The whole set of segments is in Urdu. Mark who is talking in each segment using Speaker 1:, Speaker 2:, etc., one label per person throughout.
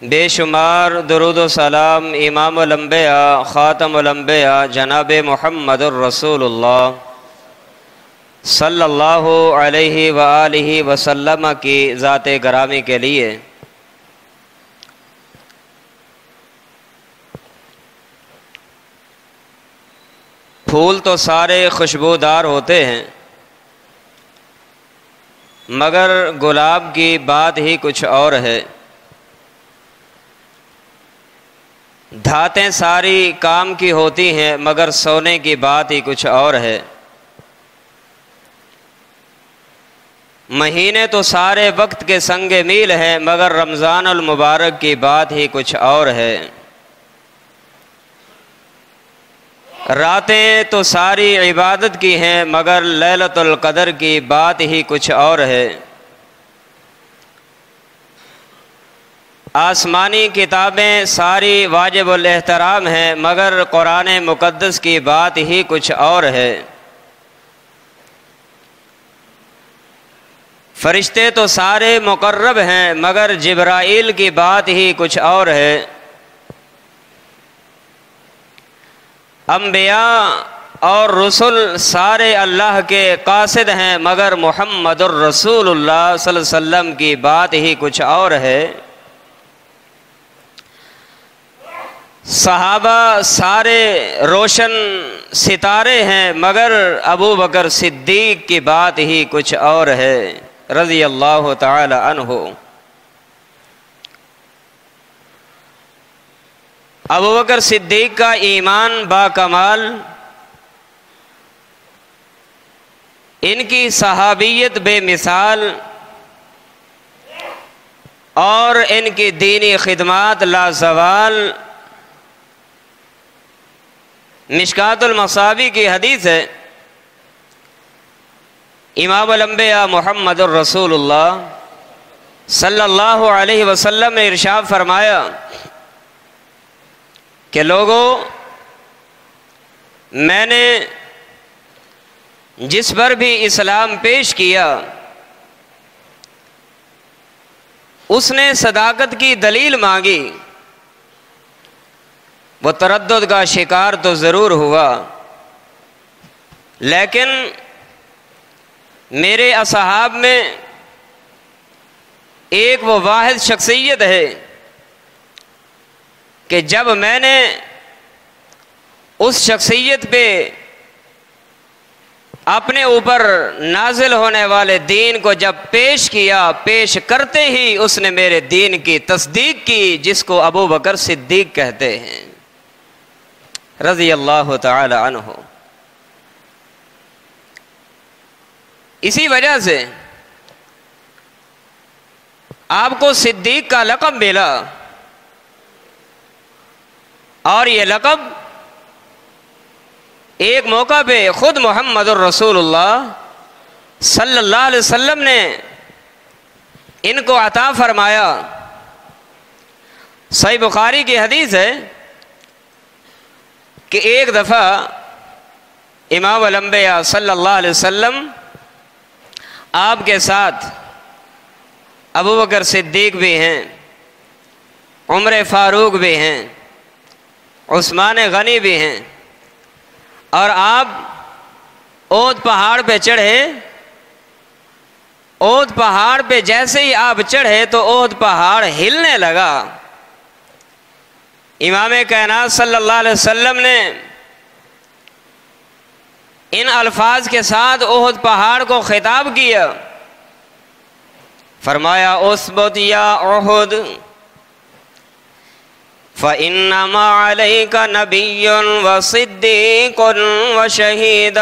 Speaker 1: بے شمار درود و سلام امام الانبیاء خاتم الانبیاء جناب محمد الرسول اللہ صلی اللہ علیہ وآلہ وسلم کی ذات گرامی کے لیے پھول تو سارے خوشبودار ہوتے ہیں، مگر گلاب کی بات ہی کچھ اور ہے۔ دھاتیں ساری کام کی ہوتی ہیں، مگر سونے کی بات ہی کچھ اور ہے۔ مہینے تو سارے وقت کے سنگ میل ہیں، مگر رمضان المبارک کی بات ہی کچھ اور ہے۔ راتیں تو ساری عبادت کی ہیں، مگر لیلۃ القدر کی بات ہی کچھ اور ہے۔ آسمانی کتابیں ساری واجب الاحترام ہیں، مگر قرآن مقدس کی بات ہی کچھ اور ہے۔ فرشتے تو سارے مقرب ہیں، مگر جبرائیل کی بات ہی کچھ اور ہے۔ انبیاء اور رسل سارے اللہ کے قاصد ہیں، مگر محمد الرسول اللہ صلی اللہ علیہ وسلم کی بات ہی کچھ اور ہے۔ صحابہ سارے روشن ستارے ہیں، مگر ابو بکر صدیق کی بات ہی کچھ اور ہے رضی اللہ تعالی عنہ۔ ابو بکر صدیق کا ایمان با کمال، ان کی صحابیت بے مثال، اور ان کی دینی خدمات لازوال۔ مشکات المصابیح کی حدیث ہے، امام الانبیاء محمد الرسول اللہ صلی اللہ علیہ وسلم نے ارشاد فرمایا کہ لوگوں، میں نے جس پر بھی اسلام پیش کیا اس نے صداقت کی دلیل مانگی، وہ تردد کا شکار تو ضرور ہوا، لیکن میرے اصحاب میں ایک وہ واحد شخصیت ہے کہ جب میں نے اس شخصیت پہ اپنے اوپر نازل ہونے والے دین کو جب پیش کیا، پیش کرتے ہی اس نے میرے دین کی تصدیق کی، جس کو ابو بکر صدیق کہتے ہیں رضی اللہ تعالی عنہ۔ اسی وجہ سے آپ کو صدیق کا لقب ملا، اور یہ لقب ایک موقع پہ خود محمد الرسول اللہ صلی اللہ علیہ وسلم نے ان کو عطا فرمایا۔ صحیح بخاری کی حدیث ہے کہ ایک دفعہ امام الانبیاء صلی اللہ علیہ وسلم آپ کے ساتھ ابو بکر صدیق بھی ہیں، عمر فاروق بھی ہیں، عثمان غنی بھی ہیں، اور آپ اود پہاڑ پہ چڑھے۔ اود پہاڑ پہ جیسے ہی آپ چڑھے تو اود پہاڑ ہلنے لگا۔ امام کائنات صلی اللہ علیہ وسلم نے ان الفاظ کے ساتھ احد پہاڑ کو خطاب کیا، فرمایا اثبت یا احد فإنما عليك نبي وصديق وشهيدان۔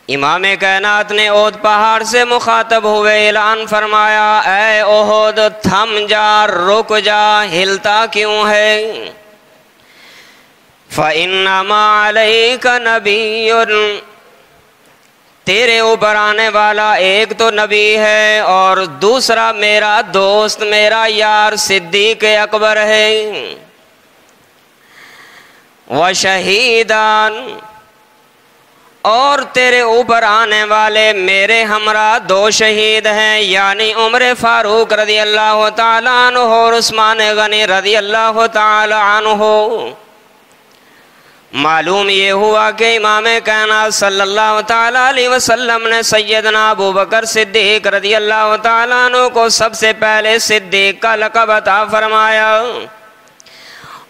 Speaker 1: امام کائنات نے احد پہاڑ سے مخاطب ہوئے اعلان فرمایا، اے احد تھم جا، رک جا، ہلتا کیوں ہے؟ فإنما عليك نبي، تیرے اوپر آنے والا ایک تو نبی ہے اور دوسرا میرا دوست، میرا یار صدیق اکبر ہے۔ وشہیدان، اور تیرے اوپر آنے والے میرے ہمراہ 2 شہید ہیں، یعنی عمر فاروق رضی اللہ تعالیٰ عنہ اور عثمان غنی رضی اللہ تعالیٰ عنہ۔ معلوم یہ ہوا کہ امام کائنات صلی اللہ تعالیٰ علیہ وسلم نے سیدنا ابو بکر صدیق رضی اللہ تعالیٰ عنہ کو سب سے پہلے صدیق کا لقب عطا فرمایا،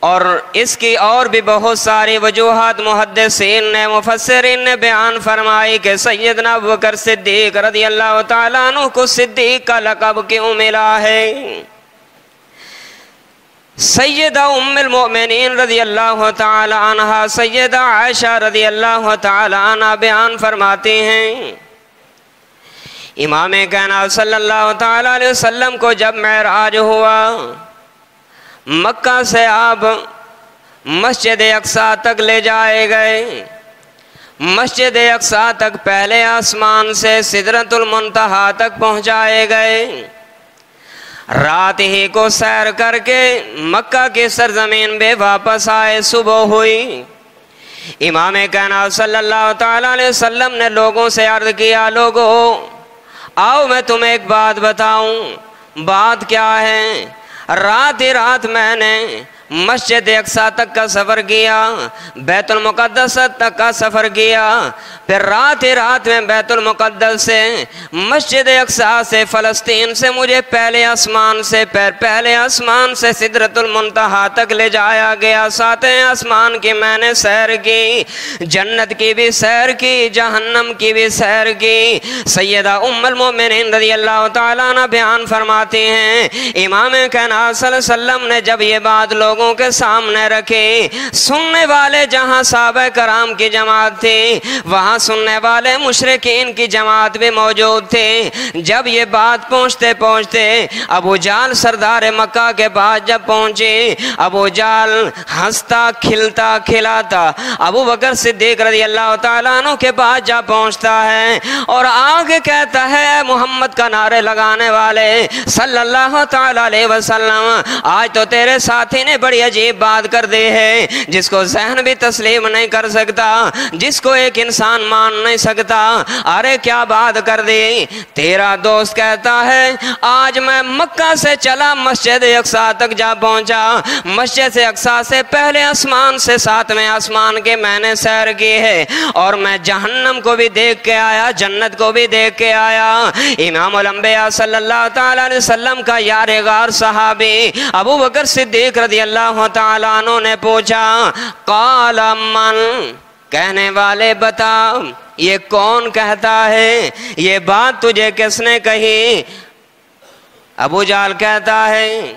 Speaker 1: اور اس کی اور بھی بہت ساری وجوہات محدثین نے مفسرین نے بیان فرمائی کہ سیدنا ابو بکر صدیق رضی اللہ تعالیٰ عنہ کو صدیق کا لقب کیوں ملا ہے۔ سیدہ ام المؤمنین رضی اللہ تعالی عنہا سیدہ عائشہ رضی اللہ تعالی عنہ بیان فرماتی ہیں، امام کائنات صلی اللہ تعالی علیہ وسلم کو جب معراج ہوا، مکہ سے آپ مسجد اقصیٰ تک لے جائے گئے۔ مسجد اقصیٰ تک پہلے آسمان سے سدرۃ المنتہا تک پہنچائے گئے۔ رات ہی کو سیر کر کے مکہ کی سرزمین پہ واپس آئے، صبح ہوئی۔ امام کائنات صلی اللہ تعالیٰ علیہ وسلم نے لوگوں سے عرض کیا، لوگو آؤ میں تمہیں ایک بات بتاؤں۔ بات کیا ہے؟ رات ہی رات میں نے مسجد اقصیٰ تک کا سفر کیا، بیت المقدس تک کا سفر کیا، پھر رات ہی رات میں بیت المقدس سے مسجد اقصیٰ سے فلسطین سے مجھے پہلے آسمان سے سدرۃ المنتہا تک لے جایا گیا۔ 7ویں آسمان کی میں نے سیر کی، جنت کی بھی سیر کی، جہنم کی بھی سیر کی۔ سیدہ ام المؤمنین رضی اللہ تعالیٰ عنہ بیان فرماتی ہیں، امام کائنات صلی اللہ علیہ وسلم نے جب یہ بات لوگوں کے سامنے رکھی، سننے والے جہاں صحابہ کرام کی جماعت تھی، وہاں سننے والے مشرکین کی جماعت بھی موجود تھی۔ جب یہ بات پہنچتے پہنچتے ابو جہل سردار مکہ کے پاس جب پہنچی، ابو جہل ہنستا کھلتا کھلاتا ابو بکر صدیق رضی اللہ تعالیٰ عنہ کے پاس جب پہنچتا ہے اور آگے کہتا ہے، محمد کا نعرے لگانے والے صلی اللہ تعالیٰ علیہ وسلم، آج تو تیرے ساتھی نے بڑی عجیب بات کر دی ہے، جس کو ذہن بھی تسلیم نہیں کر سکتا، جس کو ایک انسان مان نہیں سکتا۔ ارے کیا بات کر دی؟ تیرا دوست کہتا ہے آج میں مکہ سے چلا، مسجد اقصیٰ تک جا پہنچا، مسجد سے اقصیٰ سے پہلے آسمان سے 7ویں آسمان کے میں نے سیر کی ہے، اور میں جہنم کو بھی دیکھ کے آیا، جنت کو بھی دیکھ کے آیا۔ امام الانبیاء صلی اللہ تعالی علیہ وسلم کا یار غار صحابی ابو بکر صدیق رضی اللہ تعالیٰ عنہ نے پوچھا، قال من، کہنے والے بتا یہ کون کہتا ہے، یہ بات تجھے کس نے کہی؟ ابو جہل کہتا ہے،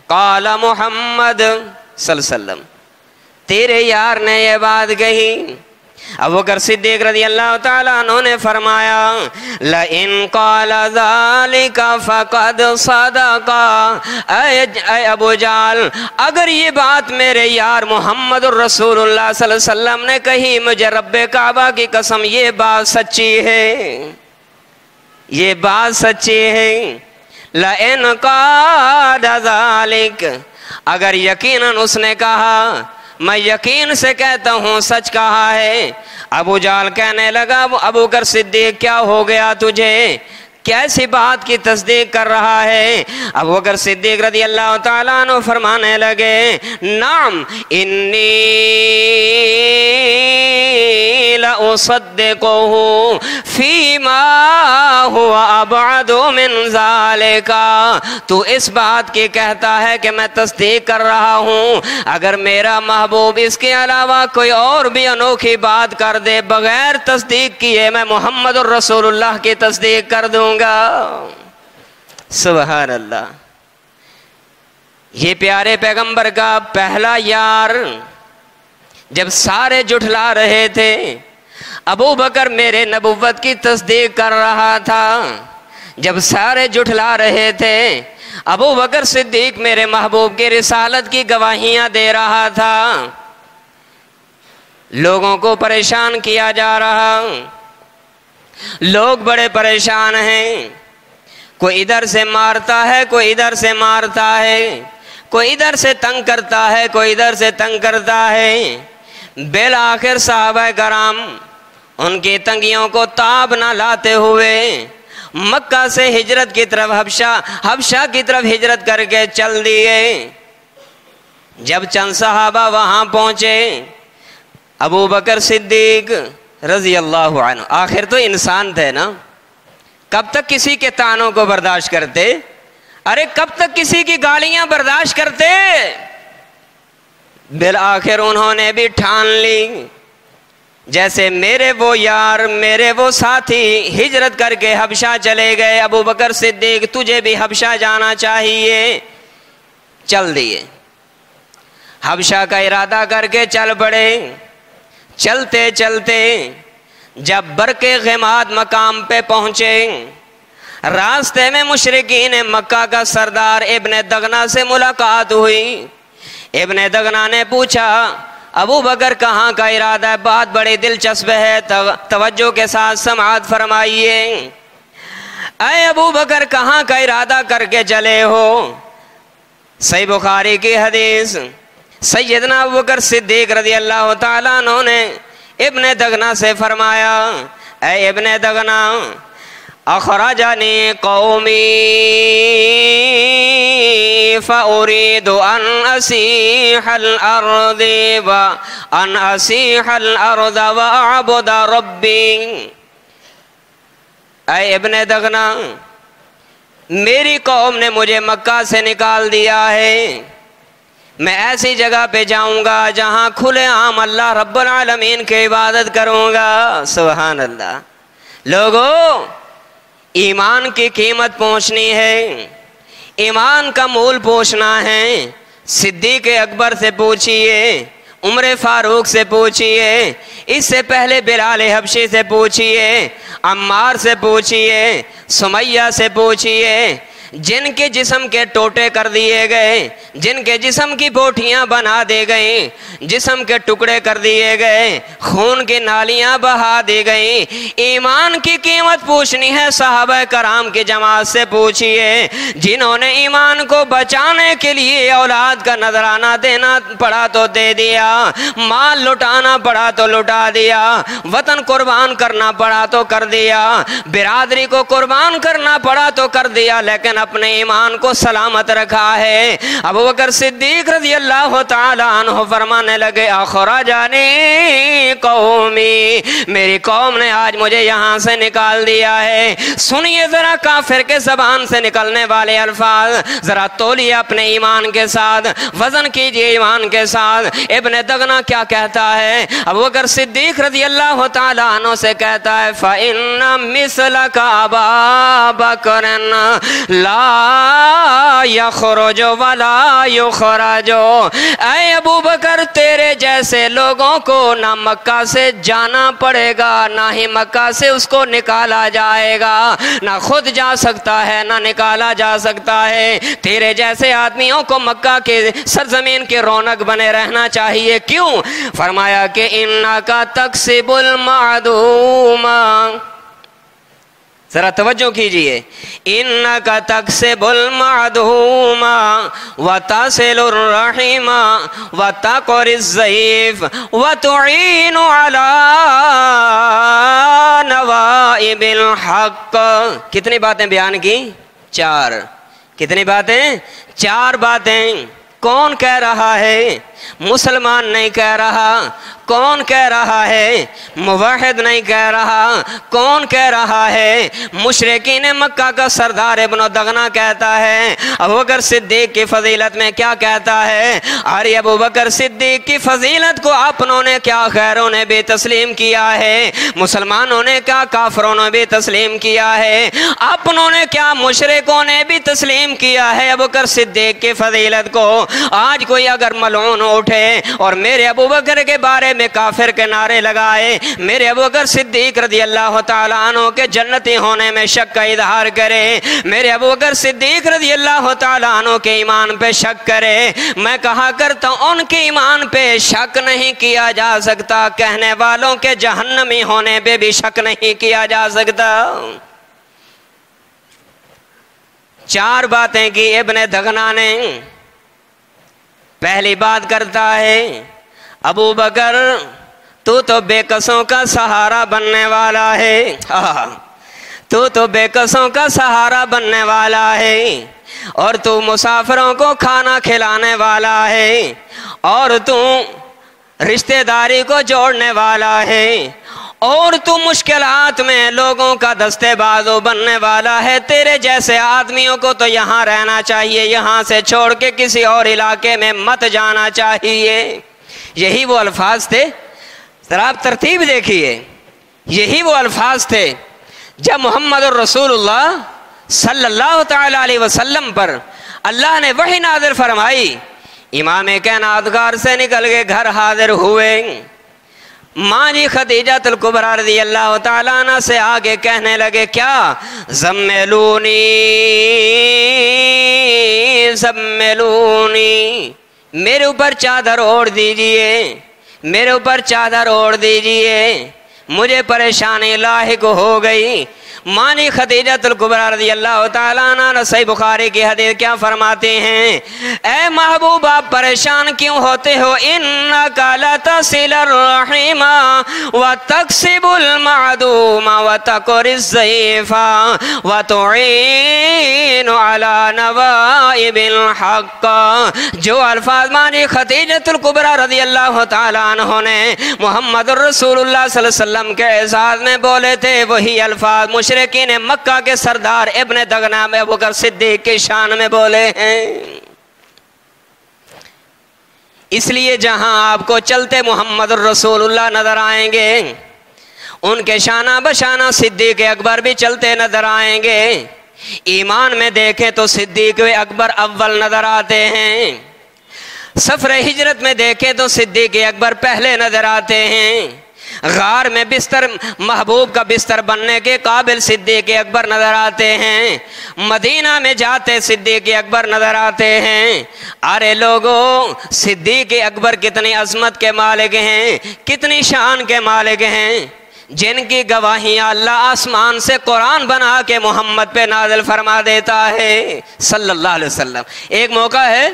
Speaker 1: قال محمد صلی اللہ علیہ وسلم، تیرے یار نے یہ بات کہی۔ ابو بکر صدیق رضی اللہ تعالیٰ عنہ نے فرمایا، لَإِن قَالَ ذَلِكَ فَقَدْ صَدَقَ، اے ابو جہل، اگر یہ بات میرے یار محمد الرسول اللہ صلی اللہ علیہ وسلم نے کہی، مجھے رب کعبہ کی قسم یہ بات سچی ہے، یہ بات سچی ہے۔ لَإِن قَالَ ذَلِكَ، اگر یقیناً اس نے کہا، میں یقین سے کہتا ہوں سچ کہا ہے۔ ابو جہل کہنے لگا، ابو بکر صدیق کیا ہو گیا تجھے، کیسی بات کی تصدیق کر رہا ہے؟ ابو بکر صدیق رضی اللہ تعالیٰ عنہ فرمانے لگے، نعم انی لأصدقہ فیما ہوا ابعد من ذالک، تو اس بات کی کہتا ہے کہ میں تصدیق کر رہا ہوں، اگر میرا محبوب اس کے علاوہ کوئی اور بھی انوکھی بات کر دے بغیر تصدیق کیے، میں محمد الرسول اللہ کی تصدیق کر دوں گا۔ سبحان اللہ۔ یہ پیارے پیغمبر کا پہلا یار، جب سارے جھٹلا رہے تھے، ابو بکر میرے نبوت کی تصدیق کر رہا تھا، جب سارے جھٹلا رہے تھے، ابو بکر صدیق میرے محبوب کی رسالت کی گواہیاں دے رہا تھا۔ لوگوں کو پریشان کیا جا رہا، لوگ بڑے پریشان ہیں، کوئی ادھر سے مارتا ہے، کوئی ادھر سے مارتا ہے، کوئی ادھر سے تنگ کرتا ہے، کوئی ادھر سے تنگ کرتا ہے۔ بالآخر صحابہ کرام ان کی تنگیوں کو تاب نہ لاتے ہوئے مکہ سے ہجرت کی طرف حبشہ کی طرف ہجرت کر کے چل دیے۔ جب چند صحابہ وہاں پہنچے، ابو بکر صدیق رضی اللہ عنہ، آخر تو انسان تھے نا، کب تک کسی کے طعنوں کو برداشت کرتے؟ ارے کب تک کسی کی گالیاں برداشت کرتے؟ بالآخر انہوں نے بھی ٹھان لی، جیسے میرے وہ یار، میرے وہ ساتھی ہجرت کر کے حبشہ چلے گئے، ابو بکر صدیق تجھے بھی حبشہ جانا چاہیے۔ چل دیے، حبشہ کا ارادہ کر کے چل پڑے۔ چلتے چلتے جب برق غماد مقام پہ پہنچے، راستے میں مشرکین مکہ کا سردار ابن دغنہ سے ملاقات ہوئی۔ ابن دغنہ نے پوچھا ابو بکر کہاں کا ارادہ ہے؟ بات بڑی دلچسپ ہے، توجہ کے ساتھ سماعت فرمائیے۔ اے ابو بکر کہاں کا ارادہ کر کے چلے ہو؟ صحیح بخاری کی حدیث، سیدنا ابو بکر صدیق رضی اللہ تعالیٰ عنہ نے ابن دغنہ سے فرمایا، اے ابن دغنہ، اخرجنی قومی فأريد أن أسيح الأرض وأن أسيح الأرض وأعبد ربي۔ اے ابن دغنہ، میری قوم نے مجھے مکہ سے نکال دیا ہے، میں ایسی جگہ پہ جاؤں گا جہاں کھلے عام اللہ رب العالمین کی عبادت کروں گا۔ سبحان اللہ۔ لوگوں، ایمان کی قیمت پہنچنی ہے، ایمان کا مول پوچھنا ہے۔ صدیق اکبر سے پوچھئے، عمر فاروق سے پوچھئے، اس سے پہلے بلال حبشی سے پوچھئے، عمار سے پوچھئے، سمیہ سے پوچھئے، جن کے جسم کے ٹوٹے کر دیے گئے، جن کے جسم کی بوٹیاں بنا دی گئیں، جسم کے ٹکڑے کر دیے گئے، خون کی نالیاں بہا دی گئیں۔ ایمان کی قیمت پوچھنی ہے، صحابہ کرام کی جماعت سے پوچھئے، جنہوں نے ایمان کو بچانے کے لیے اولاد کا نذرانہ دینا پڑا تو دے دیا، مال لٹانا پڑا تو لٹا دیا، وطن قربان کرنا پڑا تو کر دیا، برادری کو قربان کرنا پڑا تو کر دیا، لیکن اپنے ایمان کو سلامت رکھا ہے۔ ابو بکر صدیق رضی اللہ تعالیٰ عنہ فرمانے لگے، اخرجنی قومی، میری قوم نے آج مجھے یہاں سے نکال دیا ہے۔ سنیے ذرا کافر کے زبان سے نکلنے والے الفاظ، ذرا تولیے اپنے ایمان کے ساتھ، وزن کیجئے ایمان کے ساتھ۔ ابن دغنہ کیا کہتا ہے؟ ابو بکر صدیق رضی اللہ تعالیٰ عنہ سے کہتا ہے، فَإِنَّ مِثْلَكَ أَبَا بَكْرٍ لَا یخرج ولا یخرج۔ اے ابو بکر، تیرے جیسے لوگوں کو نہ مکہ سے جانا پڑے گا، نہ ہی مکہ سے اس کو نکالا جائے گا، نہ خود جا سکتا ہے نہ نکالا جا سکتا ہے۔ تیرے جیسے آدمیوں کو مکہ کے سرزمین کے رونق بنے رہنا چاہیے۔ کیوں؟ فرمایا کہ انکا تکسب المعدوم، ذرا توجہ کیجئے، انکا تکسب المعدوم وتصل الرحم وتقر الضیف وتعین علی نوائب الحق۔ کتنی باتیں بیان کی؟ 4۔ کتنی باتیں؟ 4 باتیں۔ کون کہہ رہا ہے؟ مسلمان نہیں کہہ رہا۔ کون کہہ رہا ہے؟ موحد نہیں کہہ رہا۔ کون کہہ رہا ہے؟ مشرکین مکہ کا سردار ابن دغنہ کہتا ہے۔ ابو بکر صدیق کی فضیلت میں کیا کہتا ہے؟ ارے ابو بکر صدیق کی فضیلت کو اپنوں نے کیا غیروں نے بھی تسلیم کیا ہے، مسلمانوں نے کیا کافروں نے بھی تسلیم کیا ہے، اپنوں نے کیا مشرکوں نے بھی تسلیم کیا ہے ابو بکر صدیق کی فضیلت کو۔ آج کوئی اگر ملعون اٹھے اور میرے ابو بکر کے بارے میں کافر کے نعرے لگائے، میرے ابو بکر صدیق رضی اللہ تعالیٰ عنہ کے جنتی ہونے میں شک کا اظہار کرے، میرے ابو بکر صدیق رضی اللہ تعالیٰ عنہ کے ایمان پہ شک کرے، میں کہا کرتا ہوں ان کے ایمان پہ شک نہیں کیا جا سکتا، کہنے والوں کے جہنمی ہونے پہ بھی شک نہیں کیا جا سکتا۔ 4 باتیں کی ابن دغنہ نے۔ پہلی بات کرتا ہے ابو بکر تو بےکسوں کا سہارا بننے والا ہے، تو بےکسوں کا سہارا بننے والا ہے، اور تو مسافروں کو کھانا کھلانے والا ہے، اور تو رشتہ داری کو جوڑنے والا ہے، اور تو مشکلات میں لوگوں کا دستے بازو بننے والا ہے۔ تیرے جیسے آدمیوں کو تو یہاں رہنا چاہیے، یہاں سے چھوڑ کے کسی اور علاقے میں مت جانا چاہیے۔ یہی وہ الفاظ تھے، ذرا آپ ترتیب دیکھیے، یہی وہ الفاظ تھے جب محمد الرسول اللہ صلی اللہ تعالی علیہ وسلم پر اللہ نے وحی نازل فرمائی۔ امام کائنات گھر سے نکل کے گھر حاضر ہوئے، ماں جی خدیجہ الکبریٰ رضی اللہ تعالیٰ عنہ سے آگے کہنے لگے کیا؟ زملونی زملونی، میرے اوپر چادر اوڑھ دیجئے، میرے اوپر چادر اوڑھ دیجئے، مجھے پریشانی لاحق ہو گئی۔ مانی خدیجہ الکبریٰ رضی اللہ تعالیٰ عنہ صحیح بخاری کی حدیث کیا فرماتے ہیں؟ اے محبوب آپ پریشان کیوں ہوتے ہو؟ انک لتصل الرحم وتکسب المعدوم وتقر الضیف وتعین علی نوائب الحق۔ جو الفاظ مانی خدیجہ الکبریٰ رضی اللہ تعالیٰ عنہ نے محمد الرسول اللہ صلی اللہ علیہ وسلم کے اعزاز میں بولے تھے، وہی الفاظ مشرکین مکہ کے سردار ابن دغنہ میں ابوبکر صدیق کی شان میں بولے ہیں۔ اس لیے جہاں آپ کو چلتے محمد الرسول اللہ نظر آئیں گے، ان کے شانہ بشانہ صدیق اکبر بھی چلتے نظر آئیں گے۔ ایمان میں دیکھیں تو صدیق اکبر اول نظر آتے ہیں، سفر ہجرت میں دیکھیں تو صدیق اکبر پہلے نظر آتے ہیں، غار میں بستر محبوب کا بستر بننے کے قابل صدیق اکبر نظر آتے ہیں، مدینہ میں جاتے صدیق اکبر نظر آتے ہیں۔ ارے لوگوں، صدیق اکبر کتنی عظمت کے مالک ہیں، کتنی شان کے مالک ہیں، جن کی گواہیاں اللہ آسمان سے قرآن بنا کے محمد پہ نازل فرما دیتا ہے صلی اللہ علیہ وسلم۔ ایک موقع ہے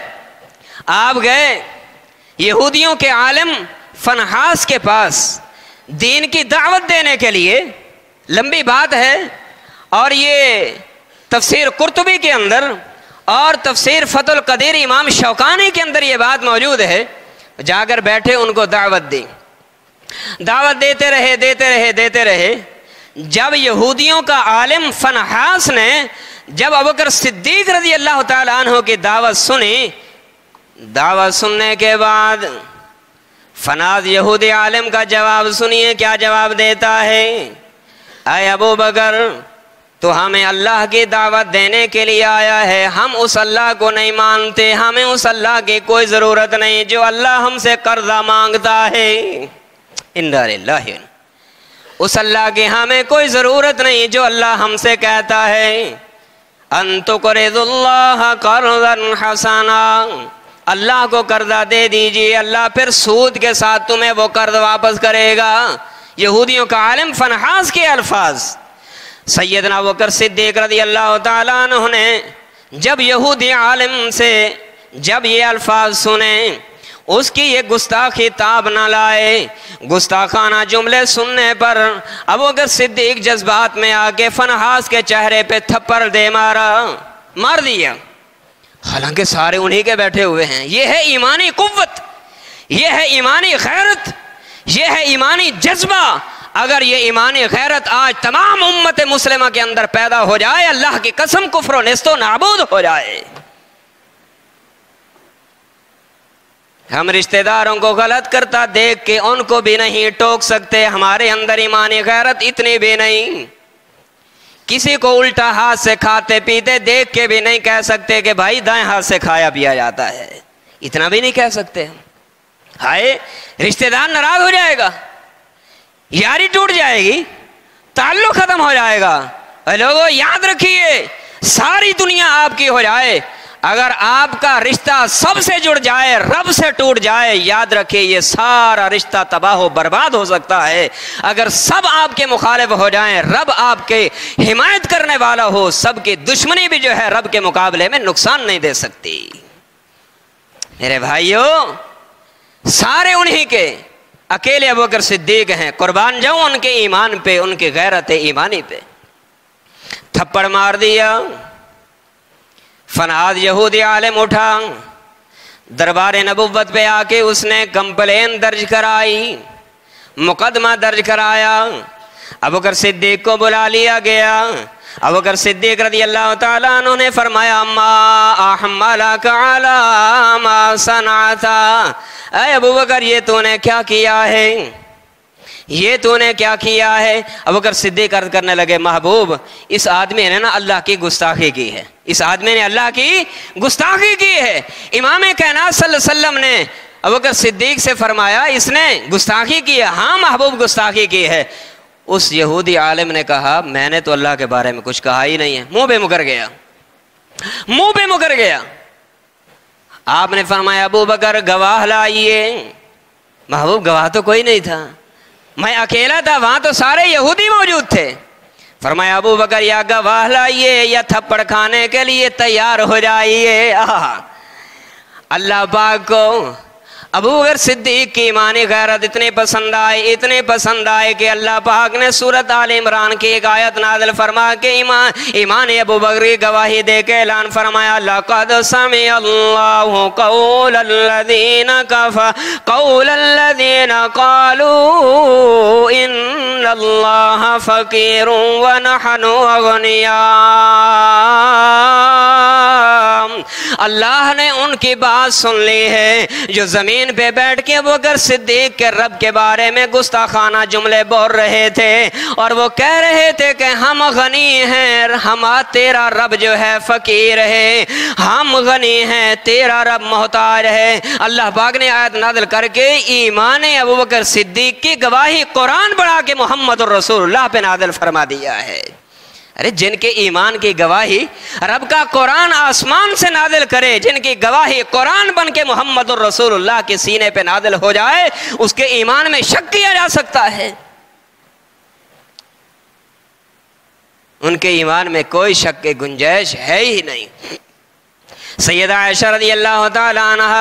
Speaker 1: آپ گئے یہودیوں کے عالم فنحاس کے پاس دین کی دعوت دینے کے لیے، لمبی بات ہے، اور یہ تفسیر قرطبی کے اندر اور تفسیر فتح القدیر امام شوکانی کے اندر یہ بات موجود ہے۔ جا کر بیٹھے، ان کو دعوت دی، دعوت دیتے رہے۔ جب یہودیوں کا عالم فنحاس نے جب ابوبکر صدیق رضی اللہ تعالیٰ عنہ کی دعوت سنی، دعوت سننے کے بعد فناز یہودی عالم کا جواب سنیے، کیا جواب دیتا ہے؟ اے ابو بکر، تو ہمیں اللہ کی دعوت دینے کے لیے آیا ہے، ہم اس اللہ کو نہیں مانتے، ہمیں اس اللہ کی کوئی ضرورت نہیں جو اللہ ہم سے قرضہ مانگتا ہے۔ انا للہ، اس اللہ کی ہمیں کوئی ضرورت نہیں جو اللہ ہم سے کہتا ہے ان تقرض اللہ قرضا حسنا، اللہ کو قرضہ دے دیجئے، اللہ پھر سود کے ساتھ تمہیں وہ قرض واپس کرے گا۔ یہودیوں کا عالم فنحاس کے الفاظ۔ سیدنا ابوبکر صدیق رضی اللہ تعالیٰ عنہ نے جب یہودی عالم سے جب یہ الفاظ سنے، اس کی یہ گستاخی تاب نہ لائے، گستاخانہ جملے سننے پر ابوبکر صدیق جذبات میں آ کے فنحاس کے چہرے پہ تھپڑ دے مار دیا، حالانکہ سارے انہی کے بیٹھے ہوئے ہیں۔ یہ ہے ایمانی قوت، یہ ہے ایمانی غیرت، یہ ہے ایمانی جذبہ۔ اگر یہ ایمانی غیرت آج تمام امت مسلمہ کے اندر پیدا ہو جائے، اللہ کی قسم کفر و نیست و نابود ہو جائے۔ ہم رشتہ داروں کو غلط کرتا دیکھ کے ان کو بھی نہیں ٹوک سکتے، ہمارے اندر ایمانی غیرت اتنی بھی نہیں۔ کسی کو الٹا ہاتھ سے کھاتے پیتے دیکھ کے بھی نہیں کہہ سکتے کہ بھائی دائیں ہاتھ سے کھایا پیا جاتا ہے، اتنا بھی نہیں کہہ سکتے۔ ہائے، رشتہ دار ناراض ہو جائے گا، یاری ٹوٹ جائے گی، تعلق ختم ہو جائے گا۔ لوگوں یاد رکھیے، ساری دنیا آپ کی ہو جائے، اگر آپ کا رشتہ سب سے جڑ جائے، رب سے ٹوٹ جائے، یاد رکھیے یہ سارا رشتہ تباہ و برباد ہو سکتا ہے۔ اگر سب آپ کے مخالف ہو جائیں، رب آپ کے حمایت کرنے والا ہو، سب کی دشمنی بھی جو ہے رب کے مقابلے میں نقصان نہیں دے سکتی۔ میرے بھائیوں، سارے انہی کے، اکیلے ابو بکر صدیق ہیں، قربان جاؤں ان کے ایمان پہ، ان کی غیرت ایمانی پہ۔ تھپڑ مار دیا، فنہاد یہودی عالم اٹھا، دربار نبوت پہ آ کے اس نے کمپلین درج کرائی، مقدمہ درج کرایا۔ ابو بکر صدیق کو بلا لیا گیا۔ ابو بکر صدیق رضی اللہ تعالیٰ عنہ نے فرمایا ما احملک علی ما صنعت، اے ابو بکر یہ تو نے کیا کیا ہے، یہ تو نے کیا کیا ہے؟ ابو بکر صدیق عرض کرنے لگے محبوب اس آدمی نے نا اللہ کی گستاخی کی ہے، اس آدمی نے اللہ کی گستاخی کی ہے۔ امام کائنات صلی اللہ علیہ وسلم نے ابو بکر صدیق سے فرمایا اس نے گستاخی کی ہے؟ ہاں محبوب گستاخی کی ہے۔ اس یہودی عالم نے کہا میں نے تو اللہ کے بارے میں کچھ کہا ہی نہیں ہے، منہ پہ مکر گیا، منہ پہ مکر گیا۔ آپ نے فرمایا ابو بکر گواہ لائیے۔ محبوب گواہ تو کوئی نہیں تھا، میں اکیلا تھا، وہاں تو سارے یہودی موجود تھے۔ فرمایا ابو بکر یا گواہ لائیے یا تھپڑ کھانے کے لیے تیار ہو جائیے۔ اللہ پاک کو ابو بکر صدیق کی ایمانی غیرت اتنے پسند آئے کہ اللہ پاک نے سورۃ آل عمران کی ایک آیت نازل فرما کے ایمان ابو بکر کی گواہی دے کے اعلان فرمایا لقد سمع اللہ قول الذین قالوا ان اللہ فقیر ونحن اغنیاء۔ اللہ نے ان کی بات سن لی ہے جو زمین پہ بیٹھ کے ابو بکر صدیق کے رب کے بارے میں گستاخانہ جملے بول رہے تھے، اور وہ کہہ رہے تھے کہ ہم غنی ہیں، تیرا رب جو ہے فقیر ہے، ہم غنی ہیں تیرا رب محتاج ہے۔ اللہ پاک نے آیت نازل کر کے ایمان ابو بکر صدیق کی گواہی قرآن بڑھا کے محمد الرسول اللہ پہ نازل فرما دیا ہے۔ ارے جن کے ایمان کی گواہی رب کا قرآن آسمان سے نازل کرے، جن کی گواہی قرآن بن کے محمد الرسول اللہ کے سینے پہ نازل ہو جائے، اس کے ایمان میں شک کیا جا سکتا ہے؟ ان کے ایمان میں کوئی شک کی گنجائش ہے ہی نہیں۔ سیدہ عائشہ رضی اللہ تعالی عنہ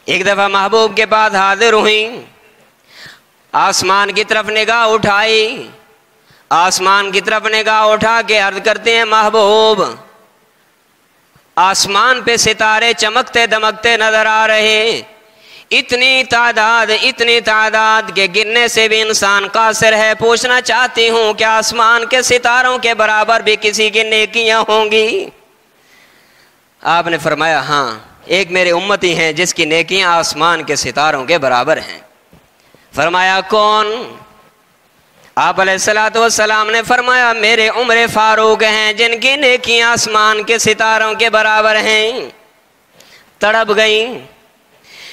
Speaker 1: ایک دفعہ محبوب کے پاس حاضر ہوئیں، آسمان کی طرف نگاہ اٹھائی، آسمان کی طرف نگاہ اٹھا کے عرض کرتے ہیں محبوب آسمان پہ ستارے چمکتے دمکتے نظر آ رہے، اتنی تعداد کے گننے سے بھی انسان قاصر ہے، پوچھنا چاہتی ہوں کہ آسمان کے ستاروں کے برابر بھی کسی کی نیکیاں ہوں گی؟ آپ نے فرمایا ہاں، ایک میرے امتی ہیں جس کی نیکیاں آسمان کے ستاروں کے برابر ہیں۔ فرمایا کون؟ آپ علیہ السلام نے فرمایا میرے عمر فاروق ہیں جن کی نیکیاں آسمان کے ستاروں کے برابر ہیں۔ تڑپ گئیں،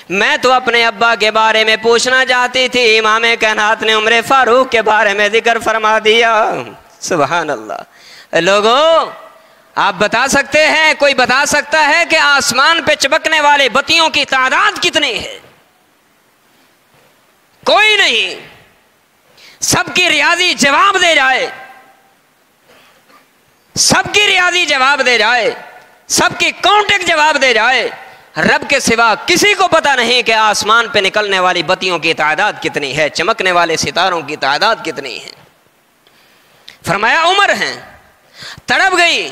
Speaker 1: میں تو اپنے ابا کے بارے میں پوچھنا چاہتی تھی، امام کائنات نے عمر فاروق کے بارے میں ذکر فرما دیا۔ سبحان اللہ۔ لوگوں آپ بتا سکتے ہیں، کوئی بتا سکتا ہے کہ آسمان پہ چمکنے والے بتیوں کی تعداد کتنی ہے؟ کوئی نہیں۔ سب کی ریاضی جواب دے جائے، سب کی ریاضی جواب دے جائے، سب کی کاؤنٹنگ جواب دے جائے، رب کے سوا کسی کو پتہ نہیں کہ آسمان پہ نکلنے والی بتیوں کی تعداد کتنی ہے، چمکنے والے ستاروں کی تعداد کتنی ہے۔ فرمایا عمر ہیں۔ تڑپ گئی،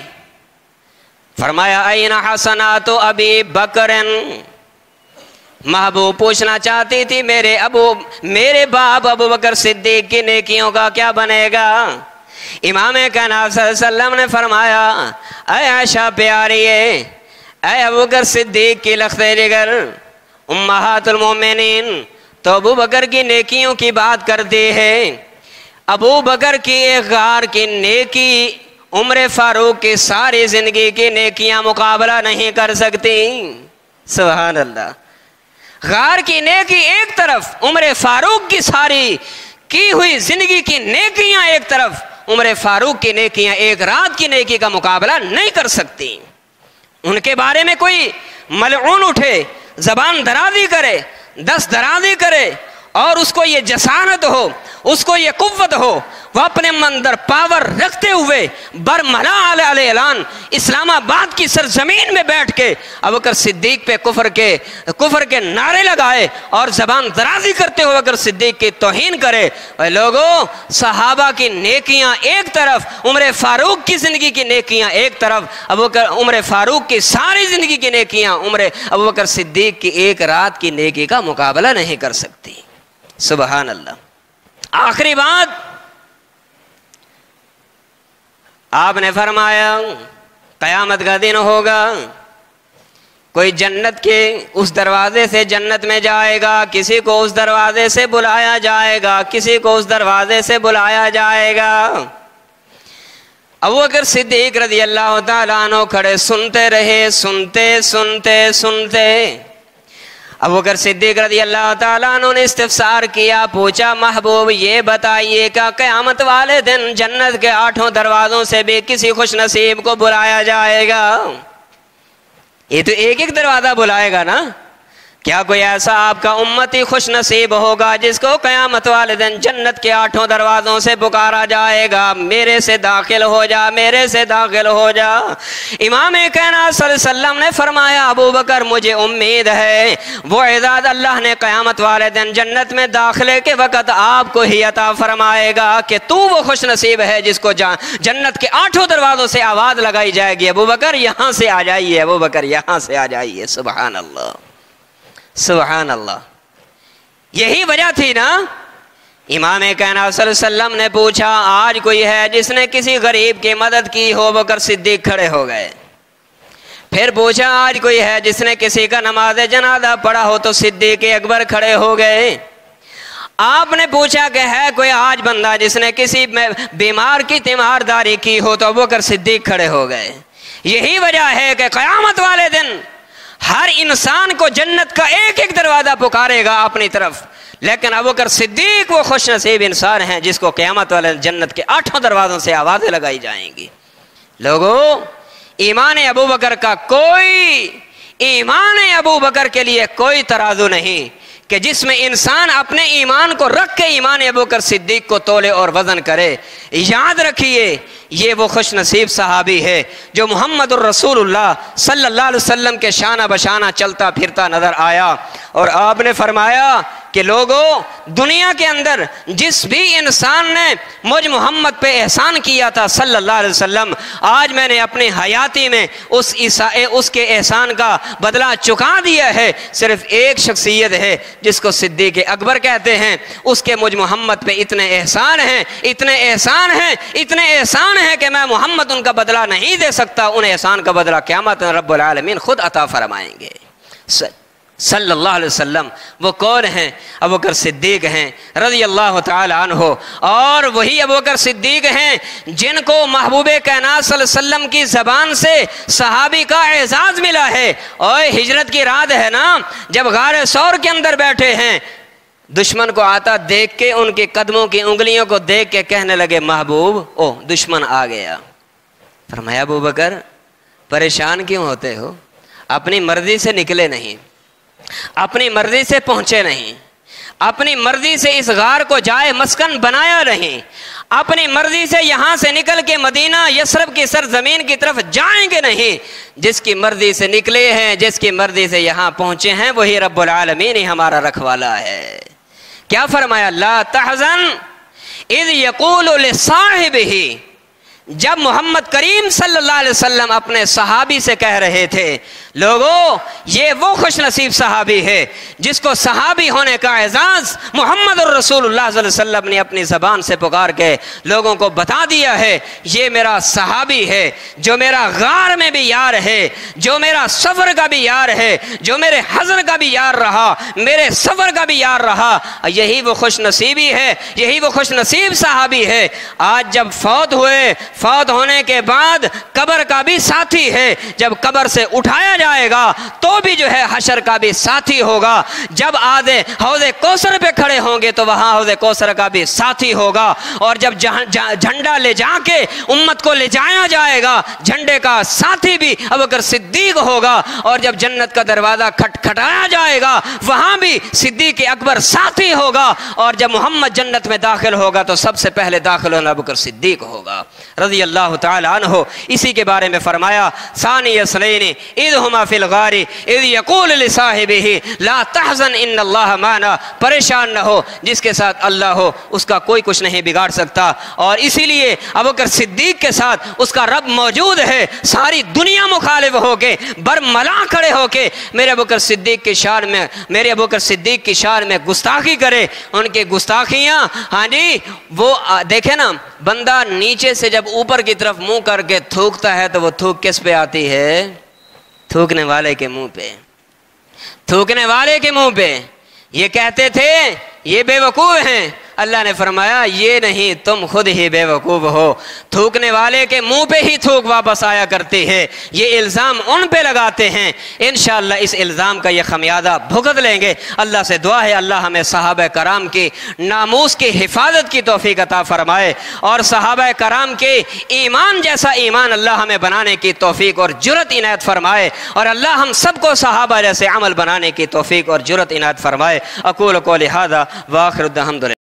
Speaker 1: فرمایا این حسنات ابی بکر، محبوب پوچھنا چاہتی تھی میرے باپ ابو بکر صدیق کی نیکیوں کا کیا بنے گا؟ امام کائنات صلی اللہ علیہ وسلم نے فرمایا اے عائشہ پیاری اے ابو بکر صدیق کی لخت جگر امہات المومنین، تو ابو بکر کی نیکیوں کی بات کرتے ہیں۔ ابو بکر کی ایک غار کی نیکی عمر فاروق کی ساری زندگی کی نیکیاں مقابلہ نہیں کر سکتی۔ سبحان اللہ۔ غار کی نیکی ایک طرف، عمر فاروق کی ساری کی ہوئی زندگی کی نیکیاں ایک طرف، عمر فاروق کی نیکیاں ایک رات کی نیکی کا مقابلہ نہیں کر سکتی۔ ان کے بارے میں کوئی ملعون اٹھے، زبان درازی کرے، دست درازی کرے، اور اس کو یہ جسارت ہو، اس کو یہ قوت ہو، وہ اپنے اندر پاور رکھتے ہوئے برملا علیہ اعلان اسلام آباد کی سرزمین میں بیٹھ کے ابوبکر صدیق پہ کفر کے نعرے لگائے اور زبان درازی کرتے ہوئے ابوبکر صدیق کی توہین کرے۔ اے لوگوں، صحابہ کی نیکیاں ایک طرف، عمر فاروق کی زندگی کی نیکیاں ایک طرف، عمر فاروق کی ساری زندگی کی نیکیاں ابوبکر صدیق کی ایک رات کی نیکی کا مقابلہ نہیں کر سکتی۔ سبحان اللہ۔ آخری بات، آپ نے فرمایا قیامت کا دن ہوگا، کوئی جنت کے اس دروازے سے جنت میں جائے گا، کسی کو اس دروازے سے بلایا جائے گا، کسی کو اس دروازے سے بلایا جائے گا۔ ابوبکر صدیق رضی اللہ تعالیٰ عنہ کھڑے سنتے رہے، سنتے ابوبکر صدیق رضی اللہ تعالیٰ عنہ نے استفسار کیا، پوچھا محبوب یہ بتائیے کہ قیامت والے دن جنت کے 8 دروازوں سے بھی کسی خوش نصیب کو بلایا جائے گا؟ یہ تو ایک دروازہ بلائے گا نا، کیا کوئی ایسا آپ کا امتی خوش نصیب ہوگا جس کو قیامت والے دن جنت کے 8 دروازوں سے پکارا جائے گا، میرے سے داخل ہو جا، میرے سے داخل ہو جا؟ امام کائنات صلی اللہ علیہ وسلم نے فرمایا ابوبکر مجھے امید ہے وہ اعزاز اللہ نے قیامت والے دن جنت میں داخلے کے وقت آپ کو ہی عطا فرمائے گا کہ تو وہ خوش نصیب ہے جس کو جنت کے 8 دروازوں سے آواز لگائی جائے گی، ابوبکر یہاں سے آ جائیے، ابوبکر یہاں سے آ جائیے۔ سبحان اللہ، سبحان اللہ۔ یہی وجہ تھی نا، امام کائنات صلی اللہ علیہ وسلم نے پوچھا آج کوئی ہے جس نے کسی غریب کی مدد کی ہو؟ ابوبکر صدیق کھڑے ہو گئے۔ پھر پوچھا آج کوئی ہے جس نے کسی کا نماز جنازہ پڑھا ہو؟ تو صدیق اکبر کھڑے ہو گئے۔ آپ نے پوچھا کہ ہے کوئی آج بندہ جس نے کسی بیمار کی تیمارداری کی ہو؟ تو ابوبکر صدیق کھڑے ہو گئے۔ یہی وجہ ہے کہ قیامت والے دن ہر انسان کو جنت کا ایک دروازہ پکارے گا اپنی طرف، لیکن ابوبکر صدیق وہ خوش نصیب انسان ہیں جس کو قیامت والے جنت کے 8 دروازوں سے آوازیں لگائی جائیں گی۔ لوگوں، ایمان ابوبکر کے لیے کوئی ترازو نہیں کہ جس میں انسان اپنے ایمان کو رکھ کے ایمان ابوبکر صدیق کو تولے اور وزن کرے۔ یاد رکھیے یہ وہ خوش نصیب صحابی ہے جو محمد الرسول اللہ صلی اللہ علیہ وسلم کے شانہ بشانہ چلتا پھرتا نظر آیا، اور آپ نے فرمایا کہ لوگوں، دنیا کے اندر جس بھی انسان نے مجھ محمد پہ احسان کیا تھا صلی اللہ علیہ وسلم، آج میں نے اپنی حیاتی میں اس کے احسان کا بدلہ چکا دیا ہے۔ صرف ایک شخصیت ہے جس کو صدیق اکبر کہتے ہیں، اس کے مجھ محمد پہ اتنے احسان ہیں کہ میں محمد ان کا بدلہ نہیں دے سکتا، ان احسان کا بدلہ قیامت میں رب العالمین خود عطا فرمائیں گے۔ صلی اللہ علیہ وسلم وہ کون ہیں؟ ابوبکر صدیق ہیں رضی اللہ تعالی عنہ، اور وہی ابوبکر صدیق ہیں جن کو محبوب کائنات صلی اللہ علیہ وسلم کی زبان سے صحابی کا اعزاز ملا ہے۔ اور ہجرت کی رات ہے نا، جب غار ثور کے اندر بیٹھے ہیں، دشمن کو آتا دیکھ کے ان کے قدموں کی انگلیوں کو دیکھ کے کہنے لگے محبوب دشمن آ گیا۔ فرمایا ابوبکر پریشان کیوں ہوتے ہو؟ اپنی مرضی سے نکلے نہیں، اپنی مرضی سے پہنچے نہیں، اپنی مرضی سے اس غار کو جائے مسکن بنایا نہیں، اپنی مرضی سے یہاں سے نکل کے مدینہ یثرب کی سرزمین کی طرف جائیں گے نہیں۔ جس کی مرضی سے نکلے ہیں، جس کی مرضی سے یہاں پہنچے ہیں، وہی رب العالمین ہی ہمارا رکھوالا ہے۔ کیا فرمایا؟ لا تحزن اذ یقول لصاحبہ، جب محمد کریم صلی اللہ علیہ وسلم اپنے صحابی سے کہہ رہے تھے لوگوں یہ وہ خوش نصیب صحابی ہے جس کو صحابی ہونے کا اعزاز محمد الرسول اللہ صلی اللہ علیہ وسلم نے اپنی زبان سے پکار کے لوگوں کو بتا دیا ہے، یہ میرا صحابی ہے جو میرا غار میں بھی یار ہے، جو میرا سفر کا بھی یار ہے، جو میرے حضر کا بھی یار رہا، میرے سفر کا بھی یار رہا۔ یہی وہ خوش نصیبی ہے، یہی وہ خوش نصیب صحابی ہے۔ آج جب فوت ہوئے، فوت ہونے کے بعد قبر کا بھی ساتھی ہے، جب قبر سے اٹھایا جائے گا تو بھی جو ہے حشر کا بھی ساتھی ہوگا، جب آدھے حوض کوثر پہ کھڑے ہوں گے تو وہاں حوض کوثر کا بھی ساتھی ہوگا، اور جب جھنڈا لے جا کے امت کو لے جایا جائے گا جھنڈے کا ساتھی بھی ابوبکر صدیق ہوگا، اور جب جنت کا دروازہ کھٹکھٹایا جائے گا وہاں بھی صدیق اکبر ساتھی ہوگا، اور جب محمد جنت میں داخل ہوگا تو سب سے پہلے داخل ہونا ابوبکر صدیق ہوگا رضی اللہ تعالی عنہ۔ اسی کے بارے میں فرمایا ثانی اثنین اذ ہما فی الغار اذ یقول لصاحبہ لا تحزن ان اللہ معنا، پریشان نہ ہو، جس کے ساتھ اللہ ہو اس کا کوئی کچھ نہیں بگاڑ سکتا، اور اسی لیے ابوبکر صدیق کے ساتھ اس کا رب موجود ہے، ساری دنیا مخالف ہو کے برملا کھڑے ہو کے میرے ابوبکر صدیق کی شان میں گستاخی کرے، ان کی گستاخیاں ہاں جی وہ دیکھیں نا، بندہ نیچے سے جب اوپر کی طرف منہ کر کے تھوکتا ہے تو وہ تھوک کس پہ آتی ہے؟ تھوکنے والے کے منہ پہ، تھوکنے والے کے منہ پہ۔ یہ کہتے تھے یہ بے وقوف ہیں، اللہ نے فرمایا یہ نہیں، تم خود ہی بے وقوف ہو، تھوکنے والے کے منہ پہ ہی تھوک واپس آیا کرتی ہے، یہ الزام ان پہ لگاتے ہیں، انشاءاللہ اس الزام کا یہ خمیازہ بھگت لیں گے۔ اللہ سے دعا ہے اللہ ہمیں صحابہ کرام کی ناموس کی حفاظت کی توفیق عطا فرمائے، اور صحابہ کرام کے ایمان جیسا ایمان اللہ ہمیں بنانے کی توفیق اور جرأت عنایت فرمائے، اور اللہ ہم سب کو صحابہ جیسے عمل بنانے کی توفیق اور جرأت عنایت فرمائے۔ اقول قولی ھذا وآخر الحمد للہ۔